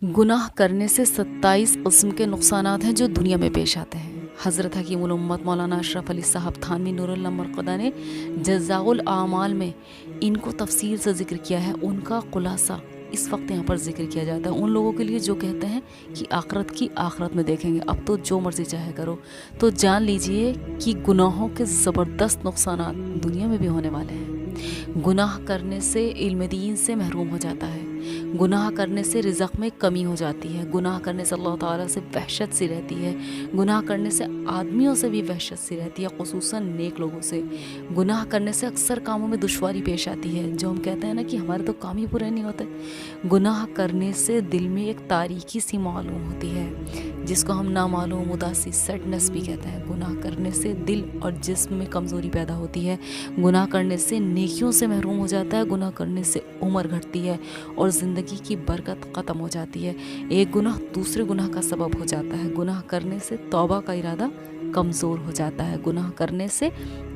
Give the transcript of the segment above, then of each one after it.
گناہ کرنے سے 27 قسم کے نقصانات ہیں جو دنیا میں پیش آتے ہیں۔ حضرت حکیم الامت مولانا اشرف علی صاحب تھانوی نور اللہ مرقدہ نے جزاء الاعمال میں ان کو تفصیل سے ذکر کیا ہے۔ ان کا خلاصہ اس وقت یہاں پر ذکر کیا جاتا ہے ان لوگوں کے لیے جو کہتے ہیں کہ آخرت میں دیکھیں گے، اب تو جو مرضی چاہے کرو۔ تو جان لیجئے کہ گناہوں کے زبردست نقصانات دنیا میں بھی ہونے والے ہیں۔ گناہ کرنے سے علم دین سے محروم ہو جاتا ہے، گناہ کرنے سے رزق میں کمی ہو جاتی ہے، گناہ کرنے سے اللہ تعالیٰ سے وحشت سی رہتی ہے، گناہ کرنے سے آدمیوں سے بھی وحشت سی رہتی ہے، خصوصاً نیک لوگوں سے۔ گناہ کرنے سے اکثر کاموں میں دشواری پیش آتی ہے، جو ہم کہتے ہیں نا کہ ہمارے تو کام ہی پورے نہیں ہوتے۔ گناہ کرنے سے دل میں ایک تاریکی سی معلوم ہوتی ہے، جس کو ہم نامعلوم اداسی سیڈنس بھی کہتے ہیں۔ گناہ کرنے سے دل اور جسم میں کمزوری پیدا ہوتی ہے، گناہ کرنے سے نیکیوں سے محروم ہو جاتا ہے، گناہ کرنے سے عمر گھٹتی ہے اور زندگی کی برکت ختم ہو جاتی ہے۔ ایک گناہ دوسرے گناہ کا سبب ہو جاتا ہے، گناہ کرنے سے توبہ کا ارادہ کمزور ہو جاتا ہے، گناہ کرنے سے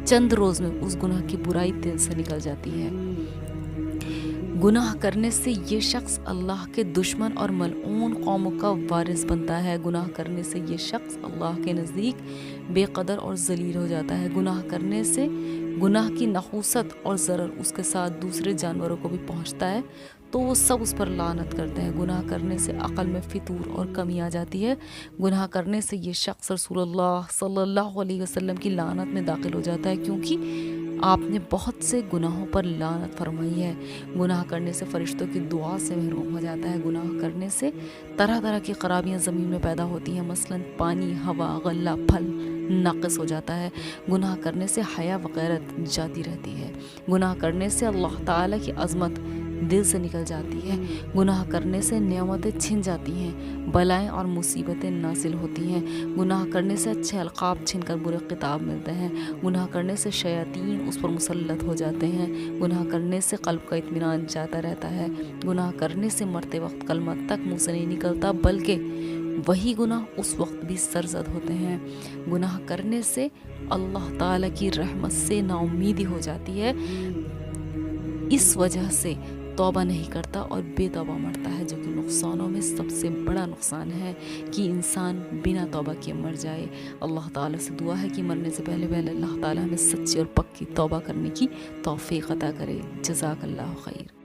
چند روز میں اس گناہ کی برائی دل سے نکل جاتی ہے۔ گناہ کرنے سے یہ شخص اللہ کے دشمن اور ملعون قوموں کا وارث بنتا ہے، گناہ کرنے سے یہ شخص اللہ کے نزدیک بے قدر اور ذلیل ہو جاتا ہے، گناہ کرنے سے گناہ کی نحوست اور ضرر اس کے ساتھ دوسرے جانوروں کو بھی پہنچتا ہے تو وہ سب اس پر لعنت کرتے ہیں۔ گناہ کرنے سے عقل میں فتور اور کمی آ جاتی ہے، گناہ کرنے سے یہ شخص رسول اللہ صلی اللہ علیہ وسلم کی لعنت میں داخل ہو جاتا ہے، کیونکہ آپ نے بہت سے گناہوں پر لعنت فرمائی ہے۔ گناہ کرنے سے فرشتوں کی دعا سے محروم ہو جاتا ہے، گناہ کرنے سے طرح طرح کی خرابیاں زمین میں پیدا ہوتی ہیں، مثلاً پانی، ہوا، غلہ، پھل ناقص ہو جاتا ہے، گناہ کرنے سے حیا وغیرت جاتی رہتی ہے، گناہ کرنے سے اللہ تعالیٰ کی عظمت دل سے نکل جاتی ہے، گناہ کرنے سے نعمتیں چھن جاتی ہیں، بلائیں اور مصیبتیں نازل ہوتی ہیں، گناہ کرنے سے اچھے القاب چھن کر برے خطاب ملتے ہیں، گناہ کرنے سے شیاطین اس پر مسلط ہو جاتے ہیں، گناہ کرنے سے قلب کا اطمینان جاتا رہتا ہے، گناہ کرنے سے مرتے وقت کلمہ تک منہ سے نہیں نکلتا بلکہ وہی گناہ اس وقت بھی سرزد ہوتے ہیں، گناہ کرنے سے اللہ تعالیٰ کی رحمت سے نا امیدی ہو جاتی ہے، اس وجہ سے توبہ نہیں کرتا اور بے توبہ مرتا ہے، جو کہ نقصانوں میں سب سے بڑا نقصان ہے کہ انسان بنا توبہ کیے مر جائے۔ اللہ تعالیٰ سے دعا ہے کہ مرنے سے پہلے اللہ تعالیٰ ہمیں سچی اور پکی توبہ کرنے کی توفیق عطا کرے۔ جزاک اللہ خیر۔